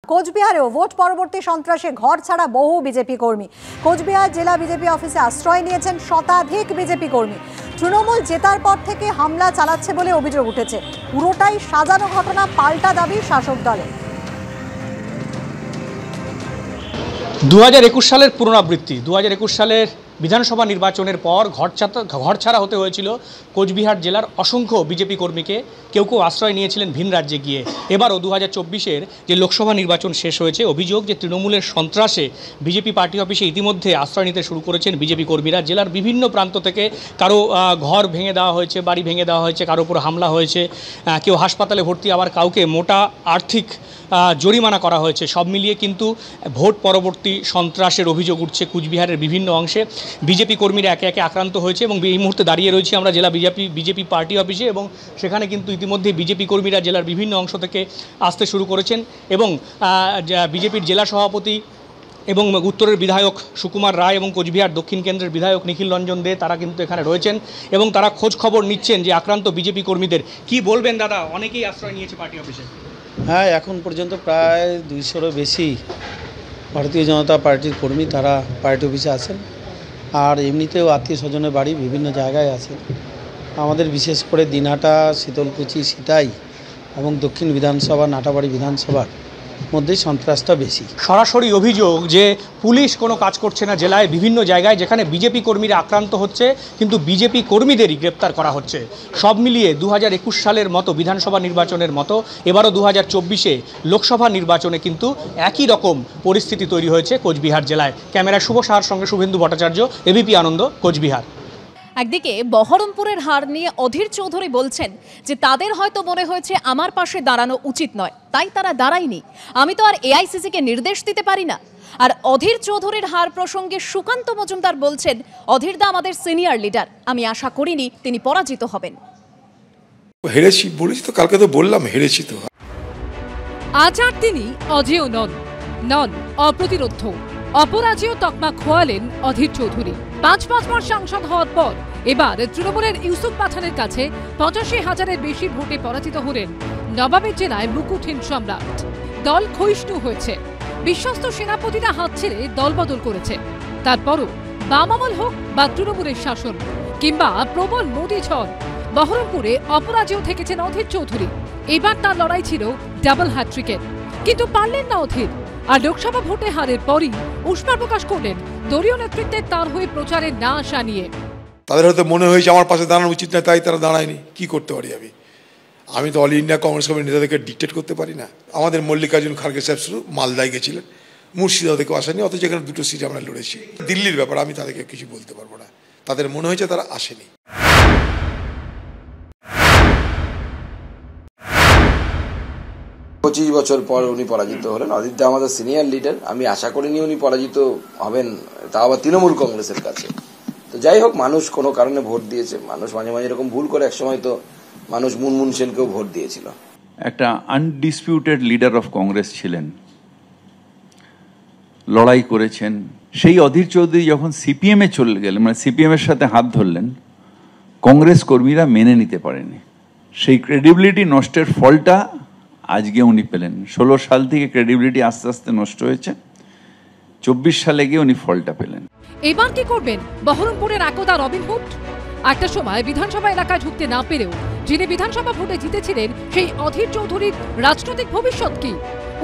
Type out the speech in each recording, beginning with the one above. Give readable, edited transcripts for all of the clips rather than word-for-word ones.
কোচবিহারেও vote পরবর্তী সন্ত্রাসে ঘর ছাড়া বহু বিজেপি কর্মী। কোচবিহার জেলা বিজেপি অফিসে আশ্রয় নিয়েছেন শতাধিক বিজেপি কর্মী। তৃণমূল জেতার পর থেকে হামলা চালাচ্ছে বলে অভিযোগ উঠেছে। পুরোটাই সাজানো ঘটনা, পাল্টা দাবি শাসক দলের। 2021 সালের পুনরাবৃত্তি। 2021 সালের বিধানসভা নির্বাচনের পর ঘরছাড়া হতে হয়েছিল কোচবিহার জেলার অসংখ্য বিজেপি কর্মীকে। কেউ কেউ আশ্রয় নিয়েছিলেন ভিন রাজ্যে গিয়ে। এবারও 2024-এর যে লোকসভা নির্বাচন শেষ হয়েছে, অভিযোগ যে তৃণমূলের সন্ত্রাসে বিজেপি পার্টি অফিসে ইতিমধ্যে আশ্রয় নিতে শুরু করেছেন বিজেপি কর্মীরা। জেলার বিভিন্ন প্রান্ত থেকে কারো ঘর ভেঙে দেওয়া হয়েছে, বাড়ি ভেঙে দেওয়া হয়েছে, কারো উপর হামলা হয়েছে, কেউ হাসপাতালে ভর্তি, আবার কাউকে মোটা আর্থিক জরিমানা করা হয়েছে। সব মিলিয়ে কিন্তু ভোট পরবর্তী সন্ত্রাসের অভিযোগ উঠছে কুচবিহারের বিভিন্ন অংশে। বিজেপি কর্মীরা একে একে আক্রান্ত হয়েছে এবং এই মুহূর্তে দাঁড়িয়ে রয়েছি আমরা জেলা বিজেপি পার্টি অফিসে, এবং সেখানে কিন্তু ইতিমধ্যে বিজেপি কর্মীরা জেলার বিভিন্ন অংশ থেকে আসতে শুরু করেছেন এবং বিজেপির জেলা সভাপতি এবং উত্তরের বিধায়ক সুকুমার রায় এবং কোচবিহার দক্ষিণ কেন্দ্রের বিধায়ক নিখিল রঞ্জন দে তারা কিন্তু এখানে রয়েছেন এবং তারা খোঁজ খবর নিচ্ছেন যে আক্রান্ত বিজেপি কর্মীদের। কি বলবেন দাদা, অনেকেই আশ্রয় নিয়েছে পার্টি অফিসে? হ্যাঁ, এখন পর্যন্ত প্রায় 200-এরও বেশি ভারতীয় জনতা পার্টির কর্মী তারা পার্টি অফিসে আছেন। আর এমনিতেও আত্মীয় স্বজনের বাড়ি বিভিন্ন জায়গায় আছে। আমাদের বিশেষ করে দিনহাটা, শীতলকুচি, সিতাই এবং দক্ষিণ বিধানসভা, নাটাবাড়ি বিধানসভার মধ্যেই সন্ত্রাসটা বেশি। সরাসরি অভিযোগ যে পুলিশ কোনো কাজ করছে না জেলায় বিভিন্ন জায়গায়, যেখানে বিজেপি কর্মীরা আক্রান্ত হচ্ছে কিন্তু বিজেপি কর্মীদেরই গ্রেপ্তার করা হচ্ছে। সব মিলিয়ে 2021 সালের মতো বিধানসভা নির্বাচনের মতো এবারও 2024-এ লোকসভা নির্বাচনে কিন্তু একই রকম পরিস্থিতি তৈরি হয়েছে কোচবিহার জেলায়। ক্যামেরায় শুভ সাহার সঙ্গে শুভেন্দু ভট্টাচার্য, এবিপি আনন্দ, কোচবিহার। একদিকে বহরমপুরের হার নিয়ে অধীর চৌধুরী বলছেন যে তাদের হয়তো মনে হয়েছে আমার পাশে দাঁড়ানো উচিত নয়, তাই তারা দাঁড়ায়নি। আমি তো আর এআইসিসিকে নির্দেশ দিতে পারি না। আর অধীর চৌধুরীর হার প্রসঙ্গে সুকান্ত মজুমদার বলছেন, অধীরদা আমাদের সিনিয়র লিডার, আমি আশা করিনি তিনি পরাজিত হবেন। হেরেছি বলেছি তো, কালকে তো বললাম হেরেছি তো। আজ আর তিনি অজেয় নন অপ্রতিরোধ্য। অপরাজেয় তকমা খোয়ালেন অধীর চৌধুরী। 5 সাংসদ হওয়ার পর এবার তৃণমূলের ইউসুফ পাঠানের কাছে 85,000-এর বেশি ভোটে পরাজিত হলেন নবাবের জেলায় মুকুটহীন সম্রাট। দল ক্ষয়িষ্ণু হয়েছে, বিশ্বস্ত সেনাপতিরা হাত ছেড়ে দলবদল করেছে। তারপরও বাম আমল হোক বা তৃণমূলের শাসন কিংবা প্রবল মোদী ঝড়, বহরমপুরে অপরাজেয় থেকেছেন অধীর চৌধুরী। এবার তার লড়াই ছিল ডাবল হ্যাট্রিকের, কিন্তু পারলেন না অধীর। আর লোকসভা ভোটে হারের পরই উষ্মা প্রকাশ করলেন দলীয় নেতৃত্বের তার হয়ে প্রচারে না আসা নিয়ে। তাদের হয়তো মনে হয়েছে আমার পাশে দাঁড়ানো উচিত না, তাই তারা দাঁড়ায়নি। কি করতে পারি আমি তো অল ইন্ডিয়া কংগ্রেস কমিটির নেতাদেরকে ডিকটেট করতে পারি না। আমাদের মল্লিকার্জুন খাড়গে সাহেব শুধু মালদায় গেছিলেন, মুর্শিদাবাদ থেকে আসেনি, অথচ এখানে 2টো সিট আমরা লড়েছি। দিল্লির ব্যাপার আমি তাদেরকে কিছু বলতে পারবো না। তাদের মনে হয়েছে তারা আসেনি। 25 বছর পর উনি পরাজিত হলেন। অধীরদা আমাদের সিনিয়র লিডার, আমি আশা করিনি উনি পরাজিত হবেন, তা আবার তৃণমূল কংগ্রেসের কাছে। তো যাই হোক, মানুষ কোনো কারণে ভোট দিয়েছে। মানুষ মাঝে মাঝে এরকম ভুল করে, একসময় তো মানুষ মুনমুন সেনকেও ভোট দিয়েছিল। একটা আনডিসপিউটেড লিডার অফ কংগ্রেস ছিলেন, লড়াই করেছেন। সেই অধীর চৌধুরী যখন সিপিএমে চলে গেলেন, মানে সিপিএমের সাথে হাত ধরলেন, কংগ্রেস কর্মীরা মেনে নিতে পারেনি। সেই ক্রেডিবিলিটি নষ্টের ফলটা আজকে উনি পেলেন। 16 সাল থেকে ক্রেডিবিলিটি আস্তে আস্তে নষ্ট হয়েছে, 24 সালে গিয়ে উনি ফলটা পেলেন। এবার কি করবেন বহরমপুরের একদা রবিনহুড? একটা সময় বিধানসভা এলাকায় ঢুকতে না পেরেও যিনি বিধানসভা ভোটে জিতেছিলেন, সেই অধীর চৌধুরীর রাজনৈতিক ভবিষ্যৎ কি?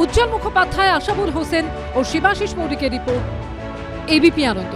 উজ্জ্বল মুখোপাধ্যায়, আশাবুল হোসেন ও শিবাশিস মৌলিকের রিপোর্ট, এবিপি আনন্দ।